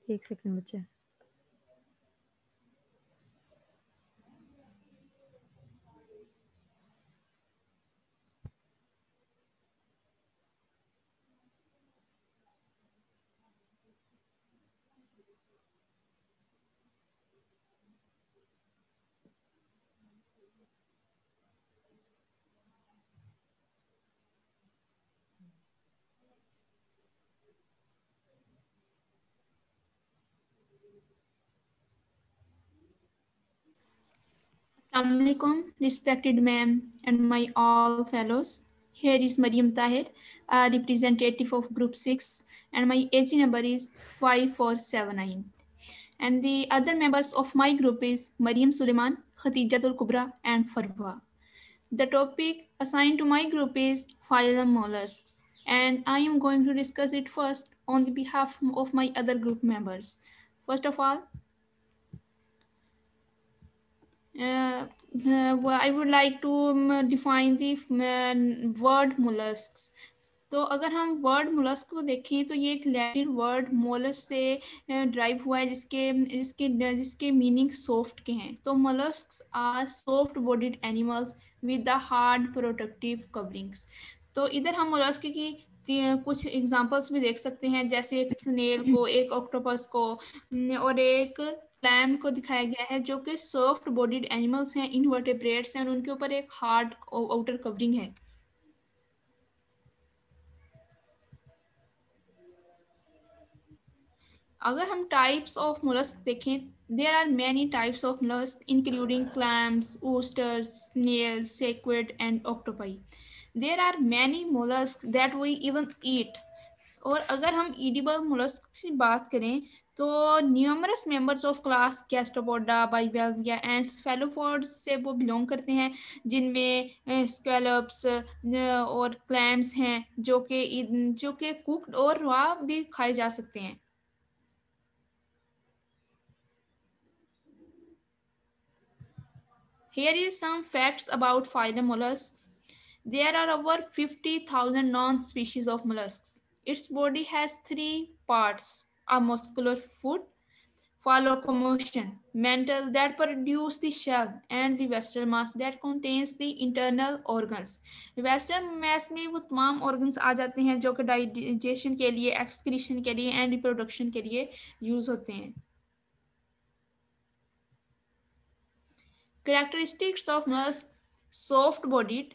एक सेकंड बच्चे। Assalamualaikum, respected ma'am and my all fellows. Here is Mariam Tahir, a representative of Group 6, and my AG number is 5479. And the other members of my group is Mariam Suleiman, Khatijatul Kubra, and Farwa. The topic assigned to my group is phylum mollusks, and I am going to discuss it first on the behalf of my other group members. First of all, I would like to define the word mollusks. तो अगर हम word mollusc को देखें तो ये एक Latin word मोलस से drive हुआ है जिसके जिसके जिसके मीनिंग सॉफ्ट के हैं। तो molluscs are soft bodied animals with the hard protective coverings. तो इधर हम मोलस्क की कुछ एग्जांपल्स भी देख सकते हैं, जैसे एक स्नेल को, एक ऑक्टोपस को और एक क्लैम को दिखाया गया है, जो कि सॉफ्ट बॉडीड एनिमल्स हैं, इनवर्टेब्रेट्स हैं, और उनके ऊपर एक हार्ड आउटर कवरिंग है। अगर हम टाइप्स ऑफ मोलस्क देखें, there are many types of mollusc including clams, oysters, snails, squid and octopi. There are many mollusc that we even eat. और अगर हम ईडिबल मोलस्क की बात करें तो numerous members of class Gastropoda, Bivalvia and cephalopods से वो belong करते हैं, जिनमें स्कैलोप्स और क्लैम्स हैं, जो कि कुक्ड और रॉ भी खाए जा सकते हैं। Here is some facts about phylum mollusks. There are over 50,000 known species of mollusks. Its body has three parts: a muscular foot for locomotion, mantle that produce the shell, and the vestral mass that contains the internal organs. Vestral mass में वो तमाम organs आ जाते हैं जो कि digestion के लिए, excretion के लिए and reproduction के लिए use होते हैं। Characteristics of mollusks: soft bodied।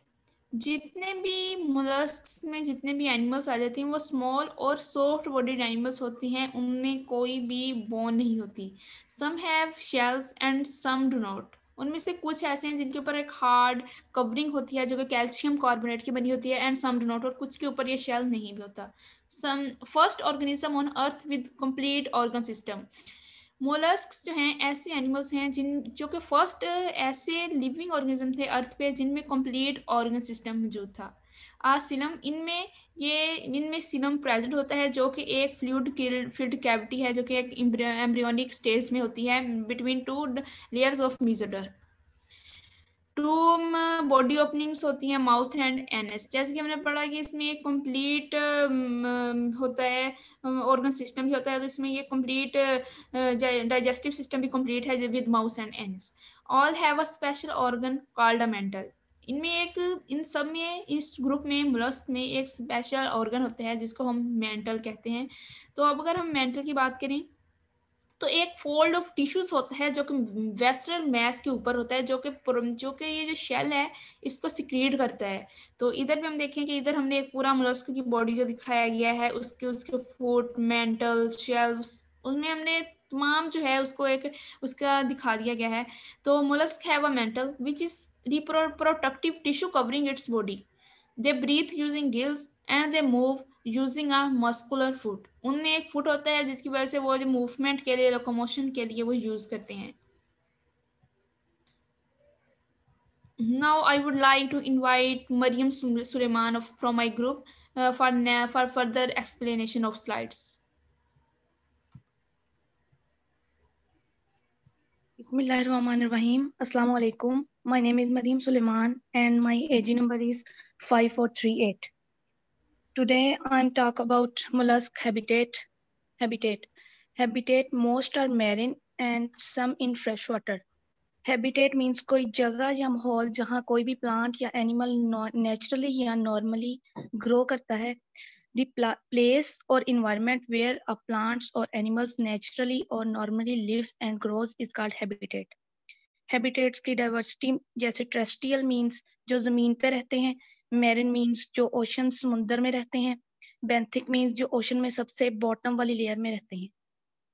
जितने भी मोलस्क में जितने भी एनिमल्स आ जाते हैं वो स्मॉल और सॉफ्ट बॉडीड एनिमल्स होते हैं, उनमें कोई भी बोन नहीं होती। Some have shells and some do not. उनमें से कुछ ऐसे हैं जिनके ऊपर एक हार्ड कवरिंग होती है जो कि कैल्शियम कार्बोनेट की बनी होती है, एंड सम डू नॉट, और कुछ के ऊपर ये शेल नहीं भी होता। Some first organism on earth with complete organ system. Molluscs जो हैं ऐसे एनिमल्स हैं जो कि फर्स्ट ऐसे लिविंग ऑर्गेनिज्म थे अर्थ पे जिनमें कंप्लीट ऑर्गन सिस्टम मौजूद था। सिलम, इनमें सिलम प्रेजेंट होता है, जो कि एक फ्लूइड कैविटी है, जो कि एक एम्ब्रियोनिक स्टेज में होती है between two layers of mesoderm. Two body openings होती हैं, माउथ एंड एनस। जैसे कि हमने पढ़ा कि इसमें एक कंप्लीट होता है, ऑर्गन सिस्टम भी होता है, तो इसमें ये कंप्लीट डाइजेस्टिव सिस्टम भी कंप्लीट है with mouth and anus. All have a special organ called a mental. इस ग्रुप में मोलस्क में एक स्पेशल ऑर्गन होता है जिसको हम मेंटल कहते हैं। तो अब अगर हम मेंटल की बात करें तो एक फोल्ड ऑफ टिश्यूज होता है जो कि वेस्ट्रल मैस के ऊपर होता है, जो कि ये जो शेल है इसको सिक्रीट करता है। तो इधर भी हम देखें कि इधर हमने एक पूरा मोलस्क की बॉडी को दिखाया गया है, उसके उसके फुट, मेंटल, शेल्स, उसमें हमने तमाम जो है उसको एक उसका दिखा दिया गया है। तो mollusc have a mental which is reproductive tissue covering its body. They breathe using gills and they move using a muscular foot. उनमें एक फुट होता है जिसकी वजह से वो जो मूवमेंट के लिए, लोकोमोशन के लिए वो यूज करते हैं। Now I would like to invite Mariam Suleiman from my group for further explanation of slides. Bismillahirrahmanirrahim. Assalamu alaikum. My name is Mariam Suleiman and my AG number is 5438. Today I'm talk about mollusk habitat. Habitat most are marine and some in freshwater. Habitat means कोई जगह या माहौल जहाँ कोई भी plant या animal naturally या normally grow करता है. The place or environment where a plants or animals naturally or normally lives and grows is called habitat. Habitats की diversity जैसे terrestrial means जो जमीन पे रहते हैं, marine means जो ocean समुद्र में रहते हैं, benthic means जो ocean में सबसे bottom वाली layer में रहते हैं.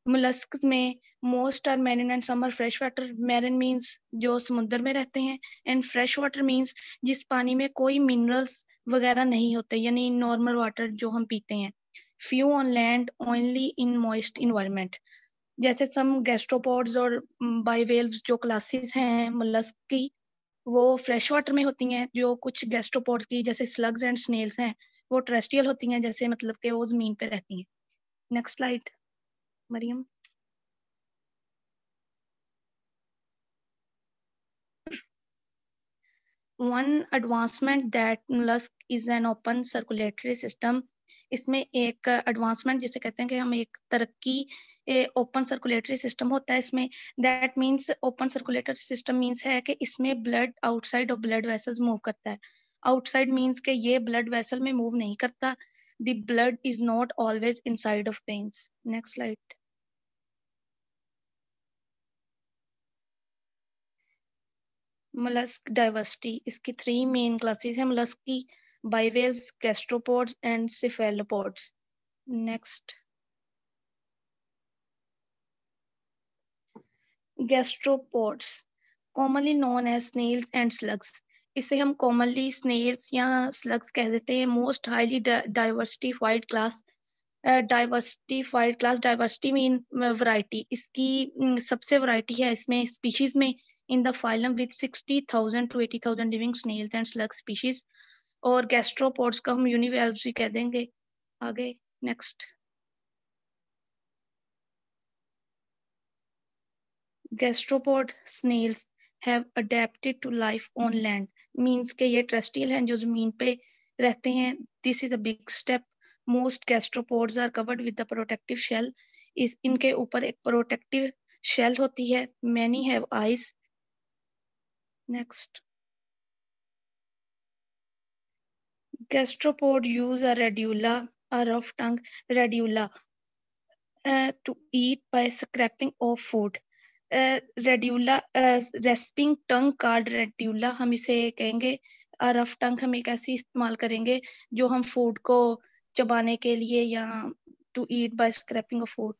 Mollusks में most are marine and some are freshwater. Marine means जो समुद्र में रहते हैं and freshwater means जिस पानी में कोई minerals वगैरह नहीं होते, यानी normal water जो हम पीते हैं. Few on land, only in moist environment. जैसे some gastropods और bivalves जो classes हैं mollusk की, वो freshwater में होती हैं. जो कुछ gastropods की जैसे slugs and snails हैं, वो terrestrial होती हैं, जैसे मतलब कि वो जमीन पे रहती हैं. Next slide, Mariam. One advancement that mollusk is an open circulatory system. इसमें एक एडवांसमेंट जिसे कहते हैं कि हम एक तरक्की ओपन सर्कुलेटरी सिस्टम होता है इसमें. That means open circulatory system means है कि इसमें blood outside of blood vessels move करता है. आउटसाइड मीन्स कि ये ब्लड वेसल में मूव नहीं करता. The blood is not always inside of veins. Next slide. mollusk diversity. इसकी 3 main classes हैं mollusk की: bivalves, gastropods and cephalopods. Next. Gastropods, commonly known as snails and slugs. इसे हम commonly snails या slugs कह देते हैं. Most highly diversified class. Diversity mean variety. इसकी सबसे variety है इसमें species में in the phylum with 60,000 to 80,000 living snails and slug species. और gastropods का हम univalves ही कह देंगे. आगे next. Gastropod snails have adapted to life on land. Means के ये terrestrial हैं जो जमीन पे रहते हैं. This is a big step. Most gastropods are covered with the protective shell. इनके ऊपर एक protective shell होती है. Many have eyes. Next. Gastropod use a radula, a rough tongue radula, to eat by scraping off food. Radula, rasping tongue called radula, हम इसे कहेंगे. Rough टंग हम एक ऐसी इस्तेमाल करेंगे जो हम फूड को चबाने के लिए या to eat by scraping of food.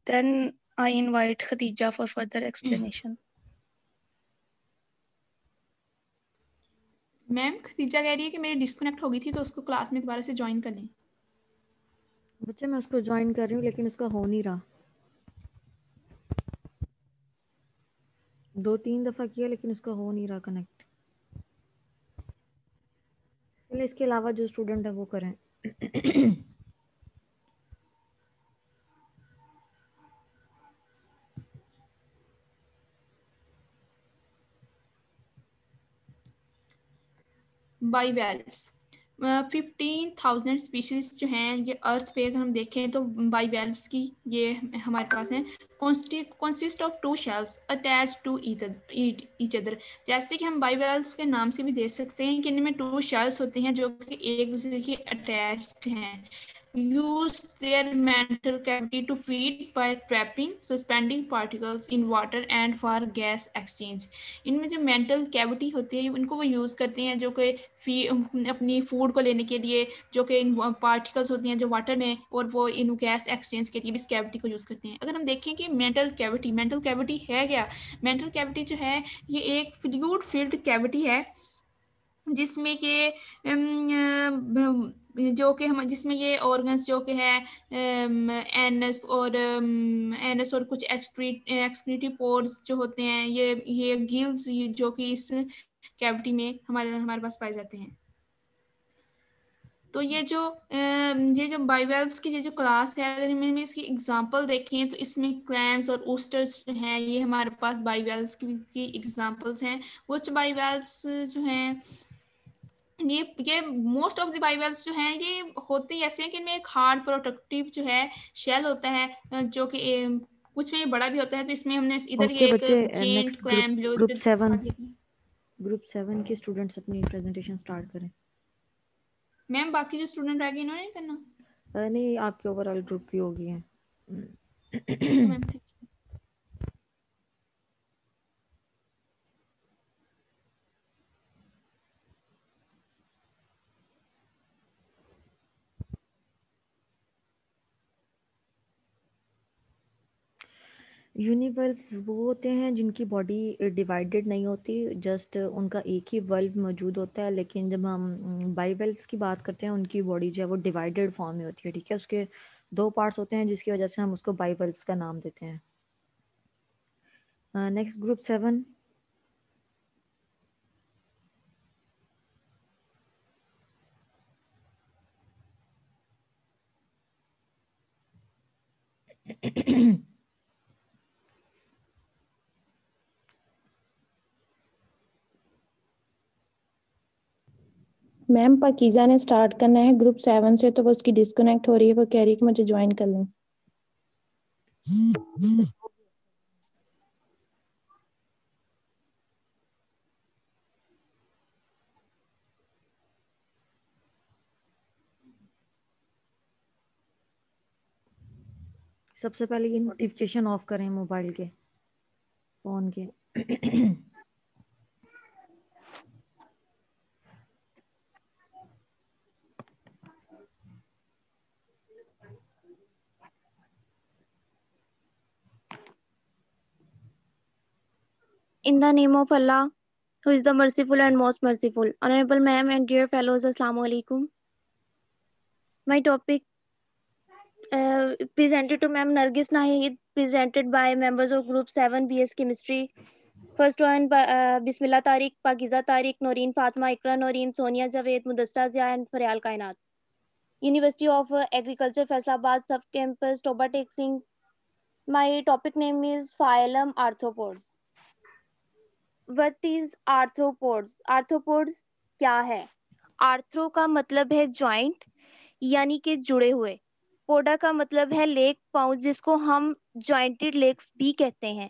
Then I invite Khadija for further explanation. Ma'am Khadija कह रही है कि मेरी डिस्कनेक्ट हो गई थी तो उसको क्लास में दोबारा से ज्वाइन कर लें. बच्चे मैं उसको ज्वाइन कर रही हूँ लेकिन उसका हो नहीं रहा. 2-3 दफा किया लेकिन उसका हो नहीं रहा कनेक्ट. चलिए इसके अलावा जो स्टूडेंट है वो करें. बाइवेल्व्स 15,000 स्पीशीज जो हैं ये अर्थ पे अगर हम देखें तो बाइवेल्व्स की ये हमारे पास हैं. consist of 2 shells attached to each other. जैसे कि हम बाइवेल्व्स के नाम से भी देख सकते हैं कि इनमें 2 shells होते हैं जो कि एक दूसरे के अटैच्ड हैं. use their mantle cavity to feed by trapping suspending particles in water and for gas exchange. इनमें जो मेंटल कैविटी होती है इनको वो यूज़ करते हैं जो कि अपनी फूड को लेने के लिए, जो कि इन पार्टिकल्स होती हैं जो वाटर में, और वो इन गैस एक्सचेंज के लिए भी इस कैविटी को यूज़ करते हैं. अगर हम देखें कि मेंटल कैविटी है क्या, मेंटल कैविटी जो है ये एक फ्लूइड फिल्ड कैविटी है जिसमें कि जो कि हम जिसमें ये ऑर्गन्स जो कि है एनस और कुछ एक्सक्रीटिव पोर्स जो होते हैं, ये गिल्स जो कि इस कैविटी में हमारे पास पाए जाते हैं। तो ये जो बाइवेल्व्स की ये जो क्लास है, अगर हम इसकी एग्जांपल देखें तो इसमें क्लैम्स और ओस्टर्स हैं, ये हमारे पास बाइवेल्व्स की एग्जांपल्स हैं। कुछ बाइवेल्व्स जो हैं ये मोस्ट ऑफ द बाइवेल्व्स जो हैं ये होते ही ऐसे हैं कि इनमें एक हार्ड प्रोटेक्टिव जो है शेल होता है, जो कि कुछ में ये बड़ा भी होता है। तो इसमें हमने इधर ओके ये एक बच्चे, जेंट नेक्स्ट क्लैम ग्रुप 7 के स्टूडेंट्स अपनी प्रेजेंटेशन स्टार्ट करें। मैम बाकी जो स्टूडेंट रह गए इन्होंने नहीं करना? नहीं, आपके ओवरऑल ग्रुप की होगी है। मैम यूनिवल्व्स वो होते हैं जिनकी बॉडी डिवाइडेड नहीं होती, जस्ट उनका एक ही वल्व मौजूद होता है। लेकिन जब हम बाइवल्व्स की बात करते हैं, उनकी बॉडी जो है वो डिवाइडेड फॉर्म में होती है, ठीक है। उसके 2 पार्ट्स होते हैं जिसकी वजह से हम उसको बाइवल्व्स का नाम देते हैं। Next group 7। मैम पाकीज़ा ने स्टार्ट करना है ग्रुप 7 से, तो वो उसकी डिस्कनेक्ट हो रही है, वो कह रही है कि मुझे ज्वाइन कर लें। सबसे पहले ये नोटिफिकेशन ऑफ करें मोबाइल के, फोन के। In the name of Allah, who is the merciful and most merciful. Honorable Ma'am and dear fellows, Assalamu alaikum. My topic presented to Ma'am Nargis Nahid, presented by members of Group 7 BS Chemistry. First one, Bismillah Tariq, Pakiza Tariq, Noreen Fatma, Ikra Noreen, Sonia Javed, Mudassar Zia and Faryal Kainat. University of Agriculture, Faisalabad, Sub-Campus, Toba Tek Singh. My topic name is Phylum Arthropods. What is arthropods? Arthropods क्या है? Arthro का मतलब है joint, यानी कि जुड़े हुए। पोडा का मतलब है लेग, पाउच, जिसको हम जॉइंटेड लेग्स भी कहते हैं।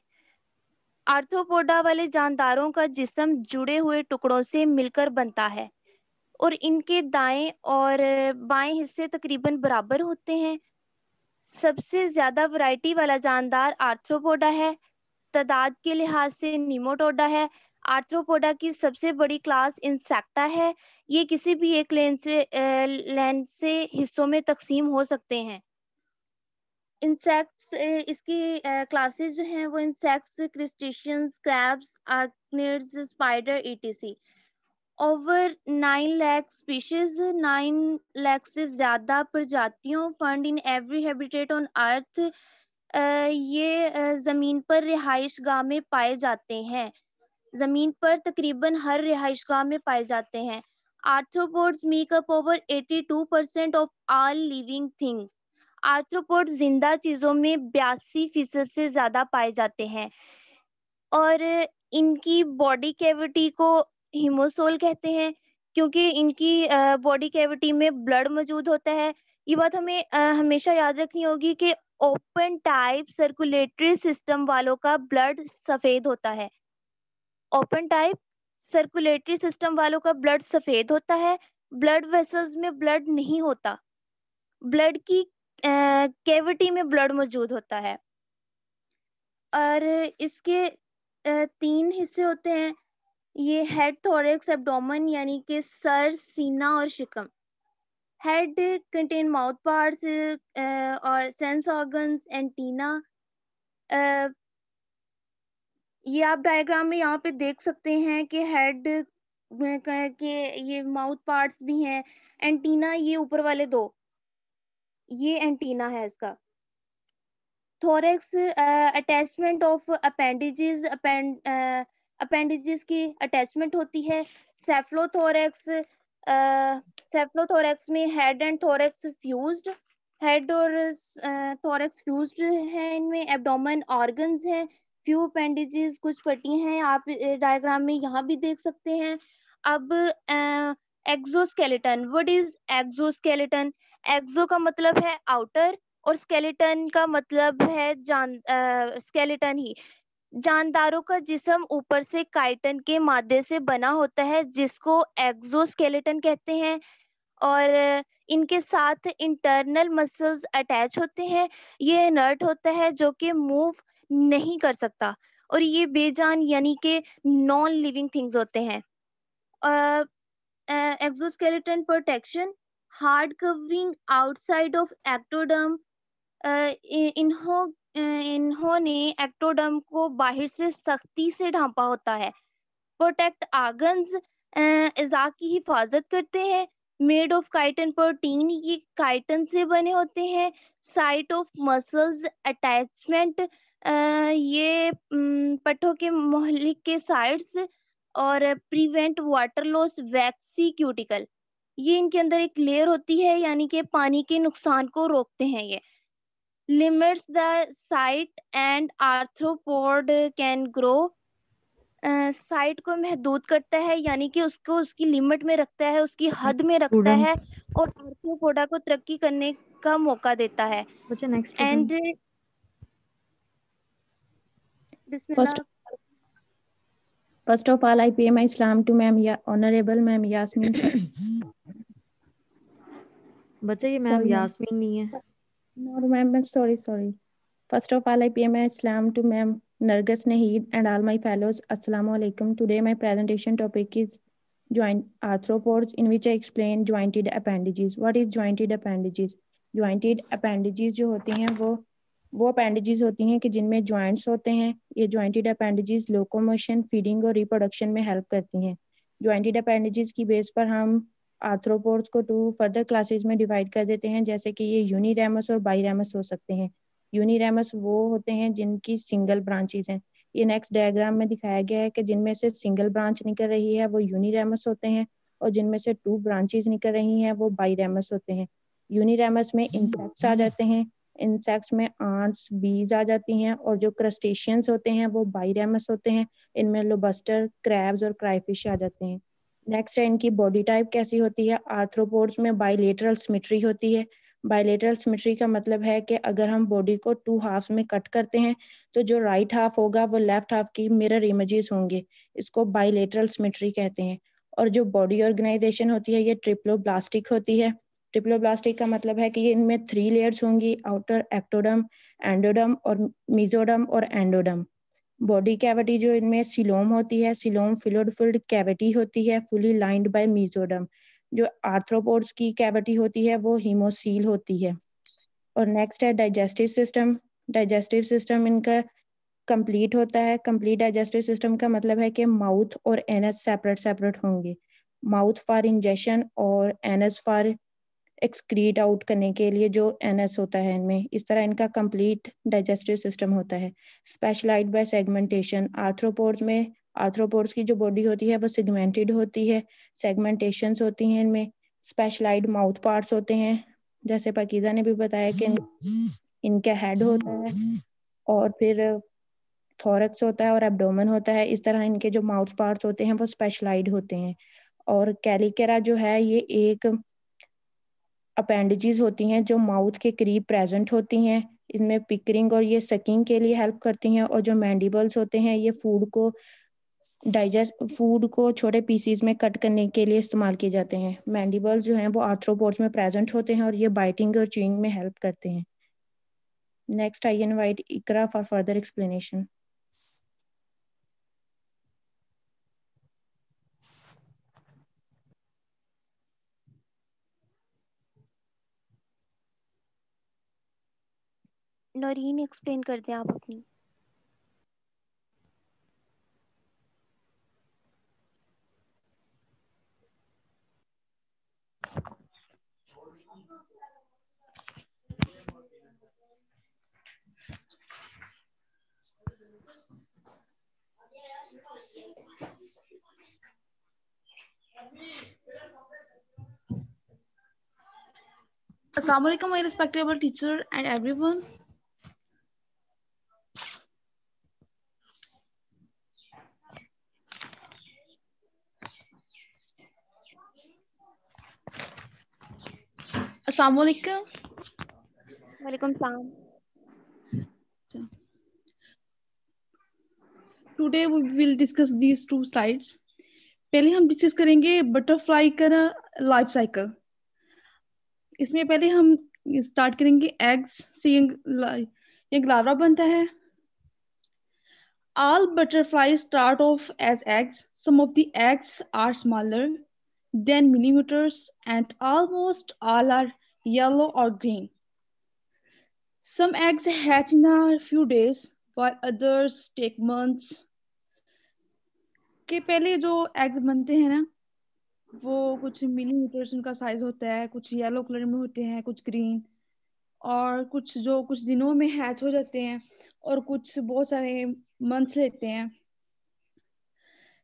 आर्थ्रोपोडा वाले जानदारों का जिस्म जुड़े हुए टुकड़ों से मिलकर बनता है और इनके दाएं और बाएं हिस्से तकरीबन बराबर होते हैं। सबसे ज्यादा वैरायटी वाला जानदार आर्थ्रोपोडा है। तादाद के लिहाज से निमोटोडा है। आर्थ्रोपोडा की सबसे बड़ी क्लास इंसेक्टा है। ये किसी भी एक लेन से हिस्सों में तकसीम हो सकते हैं। इंसेक्ट्स, इसकी क्लासेस जो हैं वो insects, crustaceans, crabs, arachnids, spider, ETC. Over 9 lakh species, 9 lakh से ज्यादा प्रजातियों found in every habitat on earth. ये जमीन पर रिहाइश गाह में पाए जाते हैं। जमीन पर तकरीबन हर रिहाइश गाह में पाए जाते हैं। Arthropods make up over 82% of all living things. Arthropod जिंदा चीजों में 82% से ज्यादा पाए जाते हैं और इनकी बॉडी कैविटी को हिमोसोल कहते हैं क्योंकि इनकी बॉडी कैविटी में ब्लड मौजूद होता है। ये बात हमें हमेशा याद रखनी होगी कि ओपन टाइप सर्कुलेटरी सिस्टम वालों का ब्लड सफेद होता है। ओपन टाइप सर्कुलेटरी सिस्टम वालों का ब्लड सफेद होता है। ब्लड वेसल्स में ब्लड नहीं होता, ब्लड की कैविटी में ब्लड मौजूद होता है। और इसके 3 हिस्से होते हैं। ये हेड, थोरैक्स, एब्डोमेन, यानी कि सर, सीना और शिकम। हेड कंटेन माउथ पार्ट्स और सेंस ऑर्गन्स, एंटीना। ये आप डायग्राम में यहाँ पे देख सकते हैं कि हेड कि ये माउथ पार्ट्स भी हैं। एंटीना ये ऊपर वाले दो, ये एंटीना है इसका। Thorax attachment of appendages, appendages की अटैचमेंट होती है। सेफ्लोथोरेक्स, सेफ्लोथोरेक्स में head and thorax fused, head और थोरेक्स फ्यूज्ड है इनमें। एब्डोमेन ऑर्गन्स हैं, फ्यू अपेंडिजेस, कुछ पट्टियां हैं, आप डायग्राम में यहाँ भी देख सकते हैं। अब एक्सोस्केलेटन, व्हाट इज एक्सोस्केलेटन? एक्सो का मतलब है आउटर और स्केलेटन का मतलब है स्केलेटन ही। जानदारों का जिस्म ऊपर से काइटन के मादे से बना होता है जिसको एक्सोस्केलेटन कहते हैं, और इनके साथ इंटरनल मसल्स अटैच होते हैं। ये इनर्ट होता है जो कि मूव नहीं कर सकता, और ये बेजान यानी कि नॉन लिविंग थिंग्स होते हैं। Exoskeleton protection, hard covering outside of ectoderm. इन्होंने एक्टोडर्म को बाहर से सख्ती से ढांपा होता है। प्रोटेक्ट आर्गन्स, अज़ा की हिफाजत करते हैं। मेड ऑफ काइटन प्रोटीन, ये काइटन से बने होते हैं। साइट ऑफ मसल्स अटैचमेंट, ये पट्टों के मोहल्लिक के साइड्स। और प्रिवेंट वाटर लॉस, वैक्सी क्यूटिकल, ये इनके अंदर एक लेयर होती है यानी कि पानी के नुकसान को रोकते हैं ये। Limits the site and arthropod can grow, site को महदूद करता है यानी कि उसको उसकी लिमिट में रखता है, उसकी हद में रखता स्टूडेंट, है, और आर्थ्रोपोडा को तरक्की करने का मौका देता है। बच्चा next and student. Bismillah. First of all, I pay my salam to Ma'am Honorable Ma'am Yasmin. बच्चा ये मैम Sorry, ma'am. यास्मीन नहीं है। No, ma'am. Sorry. First of all, I pay my salam to Ma'am Nargas Naheed and all my fellows. Assalamu alaikum. Today, my presentation topic is joint arthropods, in which I explain jointed appendages. What is jointed appendages? Jointed appendages जो होती हैं वो appendages होती हैं कि जिनमें joints होते हैं। ये jointed appendages locomotion, feeding और reproduction में help करती हैं। jointed appendages की बेस पर हम आर्थ्रोपोड्स को 2 फर्दर क्लासेस में डिवाइड कर देते हैं, जैसे कि ये यूनिरेमस और बाइरेमस हो सकते हैं। यूनिरेमस वो होते हैं जिनकी सिंगल ब्रांचेस हैं। ये नेक्स्ट डायग्राम में दिखाया गया है कि जिनमें से सिंगल ब्रांच निकल रही है वो यूनिरेमस होते हैं, और जिनमें से 2 ब्रांचेस निकल रही हैं वो बाइरेमस होते हैं। यूनिरेमस में इंसेक्ट्स आ जाते हैं, इंसेक्ट्स में आंट्स, बीज आ जाती हैं, और जो क्रस्टेशियंस होते हैं वो बाइरेमस होते हैं। इनमें लोबस्टर, क्रैब्स और क्राइफिश आ जाते हैं। नेक्स्ट है इनकी बॉडी टाइप कैसी होती है। आर्थ्रोपोड्स में बाइलेटरल सिमेट्री होती है। बाइलेटरल सिमेट्री का मतलब है कि अगर हम बॉडी को 2 हाफ्स में कट करते हैं तो जो राइट हाफ होगा वो लेफ्ट हाफ की मिरर इमेजेस होंगे, इसको बाइलेटरल सिमेट्री कहते हैं। और जो बॉडी ऑर्गेनाइजेशन होती है ये ट्रिप्लोब्लास्टिक होती है। ट्रिप्लोब्लास्टिक का मतलब है कि ये इनमें 3 लेयर्स होंगी, आउटर एक्टोडर्म, एंडोडर्म और मेसोडर्म और एंडोडर्म। बॉडी कैविटी जो इनमें सिलोम होती है, सिलोम फिल्ड फिल्ड कैविटी होती है, फुली लाइंड बाय मेसोडर्म। जो आर्थ्रोपोड्स की कैविटी होती है वो हीमोसील होती है। और नेक्स्ट है डाइजेस्टिव सिस्टम। डाइजेस्टिव सिस्टम इनका कंप्लीट होता है। कंप्लीट डाइजेस्टिव सिस्टम का मतलब है कि माउथ और एनस सेपरेट सेपरेट होंगे, माउथ फॉर इंजेशन और एनस फॉर एक्सक्रीट आउट करने के लिए जो एनएस होता है इनमें। इस तरह इनका कंप्लीट डाइजेस्टिव सिस्टम होता है। Specialised bye segmentation. आर्थ्रोपोड्स की जो बॉडी होती है वो सेगमेंटेड होती है, सेगमेंटेशंस होती हैं इनमें। स्पेशलाइज्ड माउथ पार्ट्स होते हैं, जैसे पाकीज़ा ने भी बताया कि इनका हेड होता है और फिर थोरक्स होता है और एब्डोमेन होता है। इस तरह इनके जो माउथ पार्ट्स होते हैं वो स्पेशलाइज्ड होते हैं। और कैलिकेरा जो है ये एक अपेंडिजेस होती हैं जो माउथ के करीब प्रेजेंट होती हैं। इनमें पिकरिंग और ये सकिंग के लिए हेल्प करती हैं। और जो मैंडिबल्स होते हैं ये फूड को छोटे पीसीज में कट करने के लिए इस्तेमाल किए जाते हैं। मैंडिबल्स जो हैं वो आर्थ्रोपोड्स में प्रेजेंट होते हैं और ये बाइटिंग और च्यूइंग में हेल्प करते हैं। Next I invite Iqra for further explanation. Naureen explain कर दें आप अपनी। Assalamu alaikum, my respectable teacher and everyone. Assalamu alaikum. वालेकुम सलाम. Today we will discuss these two slides. पहले हम डिस्कस करेंगे बटरफ्लाई का लाइफ साइकिल. इसमें पहले हम स्टार्ट करेंगे एग्स से. यंग लार्वा बनता है. All butterflies start off as eggs. Some of the eggs are smaller than millimeters and almost all are yellow or green. Some eggs hatch in a few days while others take months. के पहले जो eggs बनते हैं ना वो कुछ millimetres उनका size होता है, कुछ येलो कलर में होते हैं, कुछ ग्रीन, और कुछ जो कुछ दिनों में हैच हो जाते हैं और कुछ बहुत सारे मंथ्स लेते हैं.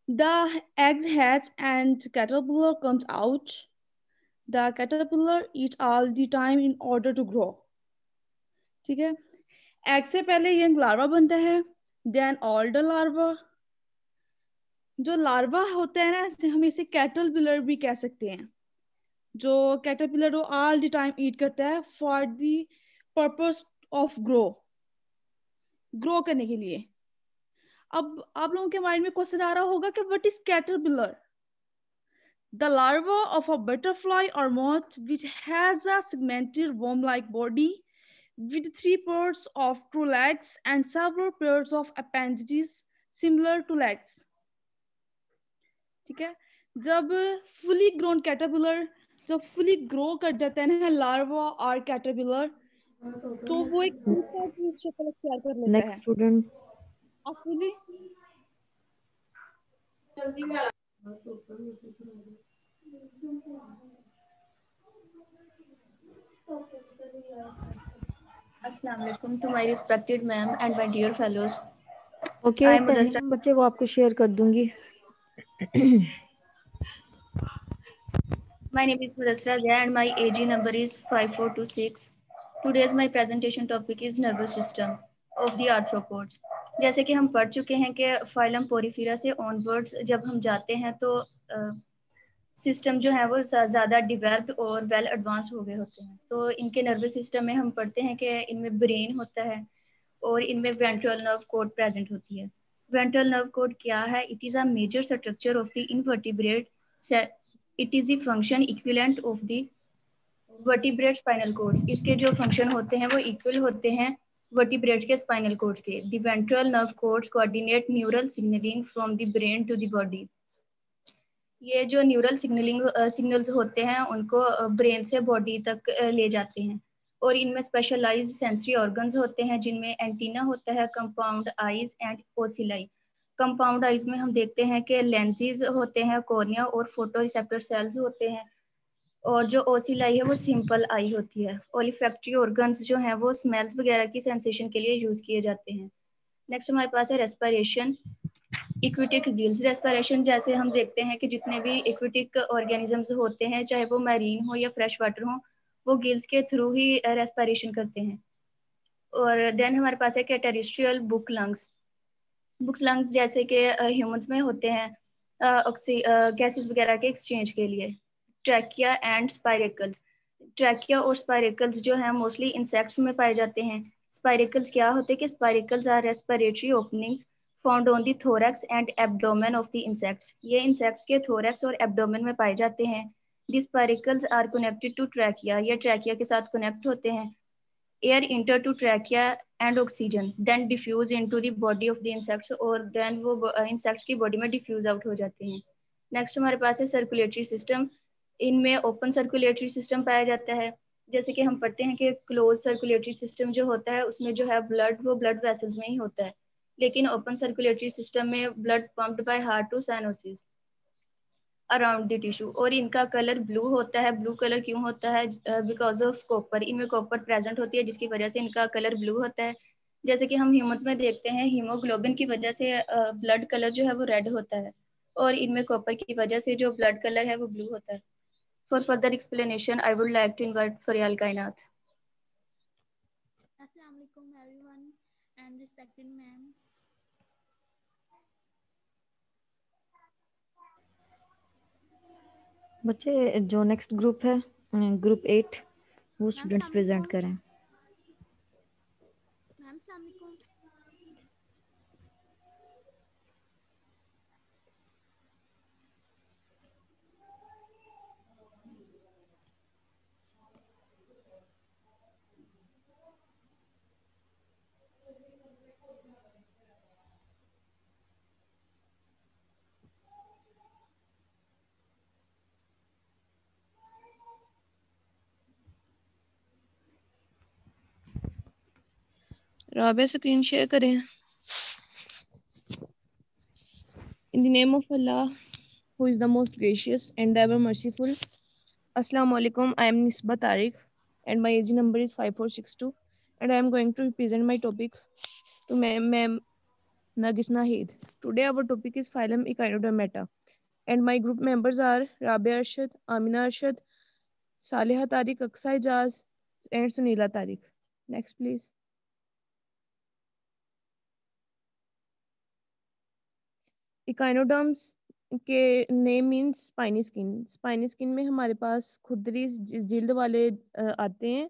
The eggs hatch and caterpillar comes out. The caterpillar eats all the time in order to grow. ठीक है. एग से पहले यंग लार्वा बनता है, देन older larva. जो लार्वा होता है ना हम इसे कैटरपिलर भी कह सकते हैं. जो कैटरपिलर वो ऑल द टाइम ईट करता है for the purpose of grow करने के लिए. अब आप लोगों के माइंड में क्वेश्चन आ रहा होगा कि what is caterpillar? The larva of a butterfly or moth which has a segmented worm-like body with 3 pairs of true legs and several pairs of appendages similar to legs. ठीक है. जब fully grown caterpillar जब fully grow कर जाता है ना larva और caterpillar, तो वो एक शक्ल तैयार कर लेता है. Next student. fully Assalamu alaikum to my respected ma'am and my dear fellows. Okay, I am पहले Mudassira. हम बच्चे वो आपको शेयर कर दूंगी. My name is Mudassira Zia and my AG number is 5426. Today's my presentation topic is nervous system of the arthropods. जैसे कि हम पढ़ चुके हैं कि फाइलम पोरीफेरा से ऑनवर्ड्स जब हम जाते हैं तो सिस्टम जो है वो ज़्यादा डिवेल्प्ड और वेल एडवांस हो गए होते हैं. तो इनके नर्वस सिस्टम में हम पढ़ते हैं कि इनमें ब्रेन होता है और इनमें वेंट्रल नर्व कोड प्रेजेंट होती है. वेंट्रल नर्व कोड क्या है? It is a major structure of the invertebrate. It is the function equivalent of the vertebrate spinal cords. इसके जो फंक्शन होते हैं वो इक्वल होते हैं वर्टिब्रेट्स के स्पाइनल कोड्स के. The ventral nerve cords coordinate neural signaling from the brain to the body. ये जो न्यूरल सिग्नल्स होते हैं उनको ब्रेन से बॉडी तक ले जाते हैं. और इनमें स्पेशलाइज्ड सेंसरी ऑर्गन्स होते हैं जिनमें एंटीना होता है, compound eyes and ocelli. Compound eyes में हम देखते हैं कि लेंसेज होते हैं, कॉर्निया और फोटो रिसेप्टर सेल्स होते हैं. और जो ओसिलाई है वो सिंपल आई होती है. ओलिफैक्टरी ऑर्गन्स जो हैं वो स्मेल्स वगैरह की सेंसेशन के लिए यूज किए जाते हैं. नेक्स्ट हमारे पास है रेस्पिरेशन. इक्विटिक gills respiration. जैसे हम देखते हैं कि जितने भी इक्विटिक ऑर्गेनिजम्स होते हैं चाहे वो मैरीन हो या फ्रेश वाटर हो, वो गिल्स के थ्रू ही रेस्पिरेशन करते हैं. और देन हमारे पास है terrestrial book lungs. Book lungs जैसे कि ह्यूमंस में होते हैं गैसेस वगैरह के एक्सचेंज के लिए. Trachea and spiracles. ट्रैकिया और स्पाइरेकल्स जो हैं मोस्टली इंसेक्ट्स में पाए जाते हैं. स्पाइरेकल्स क्या होते हैं कि spiracles are respiratory openings found on the thorax and abdomen of the insects. ये इंसेक्ट्स के थोरैक्स और एब्डोमेन में पाए जाते हैं. The spiracles are connected to trachea. ये ट्रैकिया के साथ कनेक्ट होते हैं. Air enter to trachea and oxygen then diffuse into the body of the insects और देन वो इंसेक्ट्स की बॉडी में डिफ्यूज आउट हो जाते हैं. नेक्स्ट हमारे पास है सर्कुलेटरी सिस्टम. इनमें ओपन सर्कुलेटरी सिस्टम पाया जाता है. जैसे कि हम पढ़ते हैं कि क्लोज सर्कुलेटरी सिस्टम जो होता है उसमें जो है ब्लड वो ब्लड वेसल्स में ही होता है, लेकिन ओपन सर्कुलेटरी सिस्टम में blood pumped by heart to sinuses. Around the tissue, और इनका कलर ब्लू होता है। ब्लू कलर क्यों होता है? बिकॉज ऑफ कॉपर, इनमें कॉपर प्रेजेंट होती है जिसकी वजह से इनका कलर ब्लू होता है। जैसे कि हम ह्यूमंस में देखते हैं, हीमोग्लोबिन की वजह से ब्लड कलर जो है वो रेड होता है, और इनमें कॉपर की वजह से जो ब्लड कलर है वो ब्लू होता है। For further explanation I would like to invite Fariyal Kainat. अस्सलाम वालेकुम एवरीवन एंड रिस्पेक्टेड मैम। बच्चे जो नेक्स्ट ग्रुप है ग्रुप 8 वो मैम स्टूडेंट्स अस्सलाम प्रेजेंट वालेकुम। करें। मैम अस्सलाम वालेकुम। राबिया स्क्रीन शेयर करें। In the name of Allah, who is the most gracious and ever merciful. Assalamu alaikum. I am Nisba Tariq and my age number is 5462, and I am going to present my topic to Ma'am Nargis Nahid. Today our topic is phylum Echinodermata, and my group members are Rabia Arshad, Amina Arshad, Saliha Tariq, Aksai Jaz, and Sunila Tariq. Next, please. Echinoderms के name means spiny skin. Spiny skin में हमारे पास खुरदरी जिल्द वाले आते हैं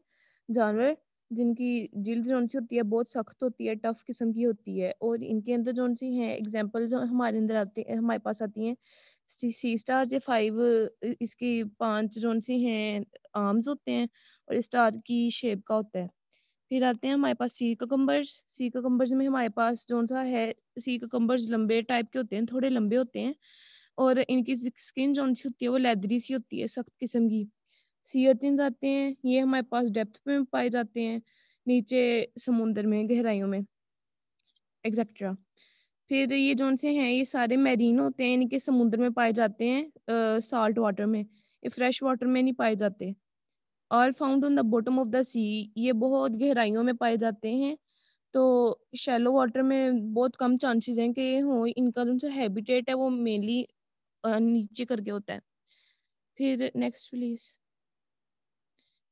जानवर, जिनकी जिल्द जो सी होती है बहुत सख्त होती है, टफ किस्म की होती है, और इनके अंदर जो सी हैं एग्जांपल्स हमारे अंदर आते हैं, हमारे पास आती हैं सी स्टार जे 5, इसकी 5 जो सी हैं आर्म्स होते हैं और स्टार की शेप का होता है। फिर आते हैं हमारे पास सी ककम्बर्स। सी ककम्बर्स में हमारे पास जो सा है सी ककम्बर्स लंबे टाइप के होते हैं, थोड़े लंबे होते हैं, और इनकी स्किन जो सी होती है वो लेदरी सी होती है, सख्त किस्म की। सी अर्चिन्स आते हैं, ये हमारे पास डेप्थ में पाए जाते हैं, नीचे समुद्र में गहराइयों में एक्सेट्रा। फिर ये जो से हैं ये सारे मैरीन होते हैं, इनके समुद्र में पाए जाते हैं, साल्ट वाटर में, ये फ्रेश वाटर में नहीं पाए जाते। All found on the bottom of the sea, ये बहुत गहराइयों में पाए जाते हैं, तो शैलो वाटर में बहुत कम चांसेस हैं कि ये हो। इनका जो हैबिटेट है वो मेनली नीचे करके होता है। फिर नेक्स्ट प्लीज।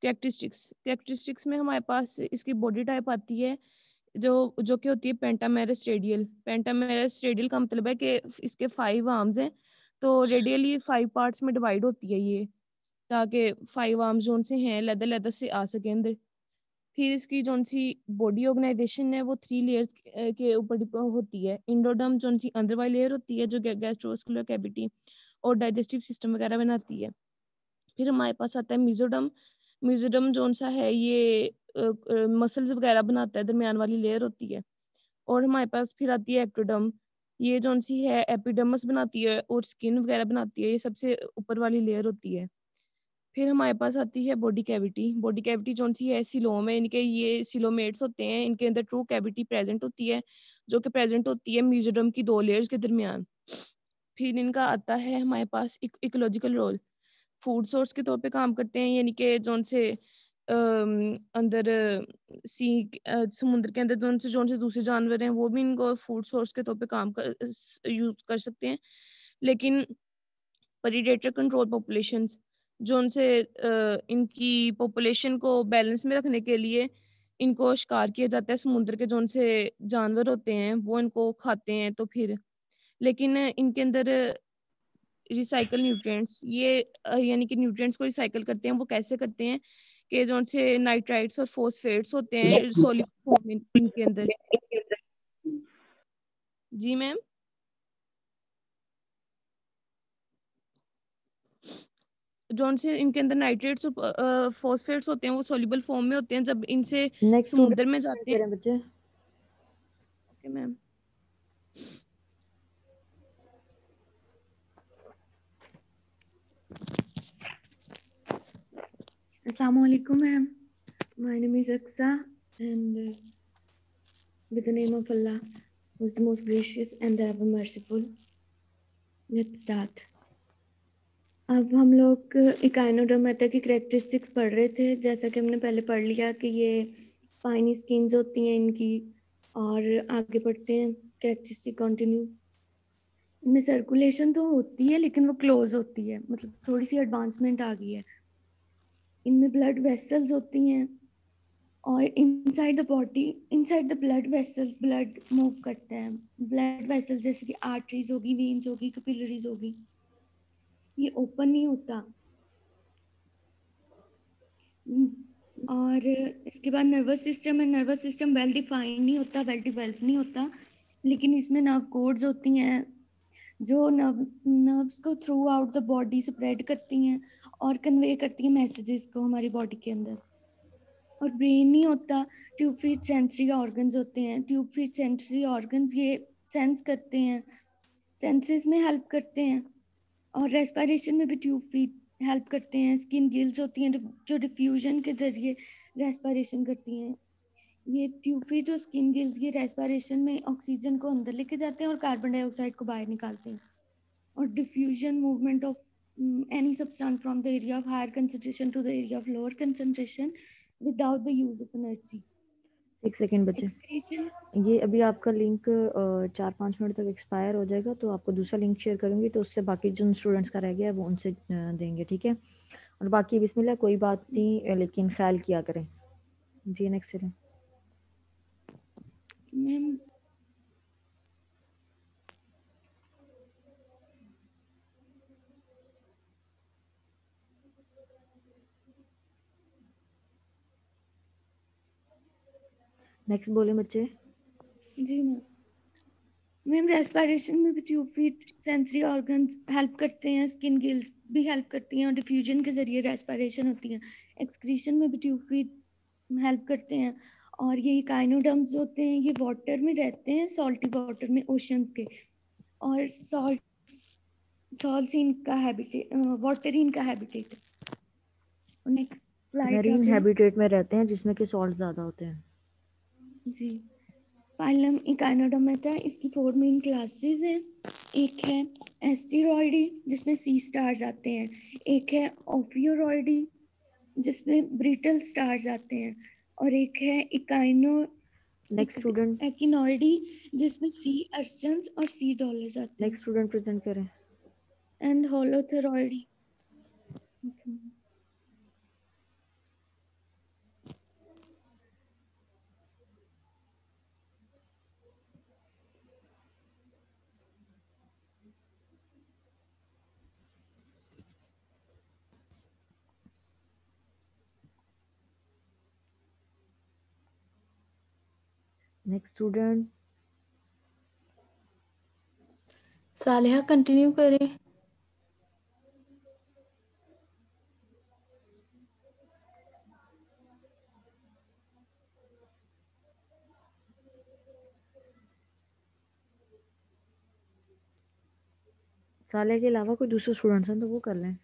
कैरेक्टरिस्टिक्स में हमारे पास इसकी बॉडी टाइप आती है जो कि होती है पेंटामेरस रेडियल। पेंटामेरस रेडियल का मतलब है कि इसके 5 आर्म्स हैं, तो रेडियली 5 पार्ट्स में डिवाइड होती है ये, ताकि 5 आर्म्स जो से हैं लेदर लेदर से आ सके अंदर। फिर इसकी जो सी बॉडी ऑर्गेनाइजेशन है वो 3 लेयर्स के ऊपर होती है। इंडोडर्म जो सी अंदर वाली लेयर होती है जो गैस्ट्रोस्कुलर कैविटी और डाइजेस्टिव सिस्टम वगैरह बनाती है। फिर हमारे पास आता है मिजोडम। मिजोडम जो सा है ये मसल्स वगैरह बनाता है, दरमियान वाली लेयर होती है। और हमारे पास फिर आती है एक्टोडर्म, ये जो सी है एपिडर्मस बनाती है और स्किन वगैरह बनाती है, ये सबसे ऊपर वाली लेयर होती है। फिर हमारे पास आती है बॉडी कैविटी। बॉडी कैविटी जो सी है सिलोम है, इनके ये सिलोमेट्स होते हैं, इनके अंदर ट्रू कैविटी प्रेजेंट होती है, जो कि प्रेजेंट होती है मेसोडर्म की 2 लेयर्स के दरमियान। फिर इनका आता है हमारे पास इकोलॉजिकल रोल, फूड सोर्स के तौर पे काम करते हैं, यानी कि जो से अंदर सी समुद्र के अंदर जो से दूसरे जानवर हैं वो भी इनको फूड सोर्स के तौर पे काम यूज कर सकते हैं। लेकिन प्रेडेटर कंट्रोल पॉपुलेशंस जो उनसे इनकी पॉपुलेशन को बैलेंस में रखने के लिए इनको शिकार किया जाता है, समुद्र के जो से जानवर होते हैं वो इनको खाते हैं। तो फिर लेकिन इनके अंदर रिसाइकल न्यूट्रिएंट्स, ये यानी कि न्यूट्रिएंट्स को रिसाइकल करते हैं, वो कैसे करते हैं कि जो से नाइट्राइट्स और फॉस्फेट्स होते हैं सॉलिड फॉर्म में इनके अंदर। जी मैम। जौन से इनके अंदर नाइट्रेट्स और फॉस्फेट्स होते हैं वो सॉल्युबल फॉर्म में होते हैं जब इनसे नेक्स्ट समुद्र में जाते हैं। करें बच्चे। Okay ma'am. Assalamu alaikum, ma'am. My name is Aksa, and with the name of Allah, who is the most gracious and ever merciful, let's start. अब हम लोग इकाइनोडर्मेटा की करेक्टरिस्टिक्स पढ़ रहे थे, जैसा कि हमने पहले पढ़ लिया कि ये फाइनी स्किन्स होती हैं इनकी, और आगे बढ़ते हैं करेक्टरिस्टिक कंटिन्यू। इनमें सर्कुलेशन तो होती है लेकिन वो क्लोज होती है, मतलब थोड़ी सी एडवांसमेंट आ गई है। इनमें ब्लड वेसल्स होती हैं और inside the body, inside the blood vessels blood move करते हैं। ब्लड वेसल्स जैसे कि आर्टरीज होगी, वेन्स होगी, कैपिलरीज होगी, ये ओपन नहीं होता। और इसके बाद नर्वस सिस्टम है। नर्वस सिस्टम वेल डिफाइंड नहीं होता, वेल डिवेल्प नहीं होता, लेकिन इसमें नर्व कोड्स होती हैं जो नर्व्स को through out the body spread करती हैं और कन्वे करती हैं मैसेजेस को हमारी बॉडी के अंदर। और ब्रेन नहीं होता, ट्यूब फीट सेंसरी ऑर्गन्स होते हैं। ट्यूब फीट सेंसरी ऑर्गन्स ये सेंस करते हैं, सेंसेस में हेल्प करते हैं, और रेस्पिरेशन में भी ट्यूब फीट हेल्प करते हैं। स्किन गिल्स होती हैं जो डिफ्यूजन के जरिए रेस्पिरेशन करती हैं। ये ट्यूब फीट और स्किन गिल्स ये रेस्पिरेशन में ऑक्सीजन को अंदर लेके जाते हैं और कार्बन डाइऑक्साइड को बाहर निकालते हैं। और diffusion movement of any substance from the area of higher concentration to the area of lower concentration without the use of energy. एक सेकेंड बच्चे, Excretion, ये अभी आपका लिंक 4-5 मिनट तक एक्सपायर हो जाएगा, तो आपको दूसरा लिंक शेयर करूंगी, तो उससे बाकी जिन स्टूडेंट्स का रह गया वो उनसे देंगे, ठीक है। और बाकी बिस्मिल्लाह, कोई बात नहीं, लेकिन ख्याल किया करें जी। नेक्स्ट चलें। मैम नेक्स्ट बोले बच्चे। जी मैम रेस्पिरेशन में भी tube feet sensory organs help करते हैं, स्किन गिल्स भी हेल्प करती हैं और डिफ्यूजन के जरिए रेस्पिरेशन होती है। एक्सक्रीशन में भी ट्यूब फीट हेल्प करते हैं। और ये इकाइनोडर्म्स होते हैं, ये वाटर में रहते हैं, सॉल्टी वाटर में, ओशंस के। और सॉल्ट इनका हैबिटेट, वाटर इनका habitat. Next slide marine habitat में रहते हैं जिसमें कि सॉल्ट ज़्यादा होते हैं जी। फाइलम इकाइनोडर्मेटा, इसकी 4 मेन क्लासेस हैं। एक है एस्टेरॉयडी जिसमें सी स्टार्स आते हैं, एक है ओफियोरॉयडी जिसमें ब्रिटल स्टार्स आते हैं, और एक है नेक्स्ट स्टूडेंट एक्टिनॉयडी जिसमें सी अर्चन्स और सी डॉलर्स आते हैं। नेक्स्ट स्टूडेंट प्रेजेंट करें। And Holothuroidea. Next student Saliha continue करें। साले के अलावा कोई दूसरे स्टूडेंट्स हैं तो वो कर लें।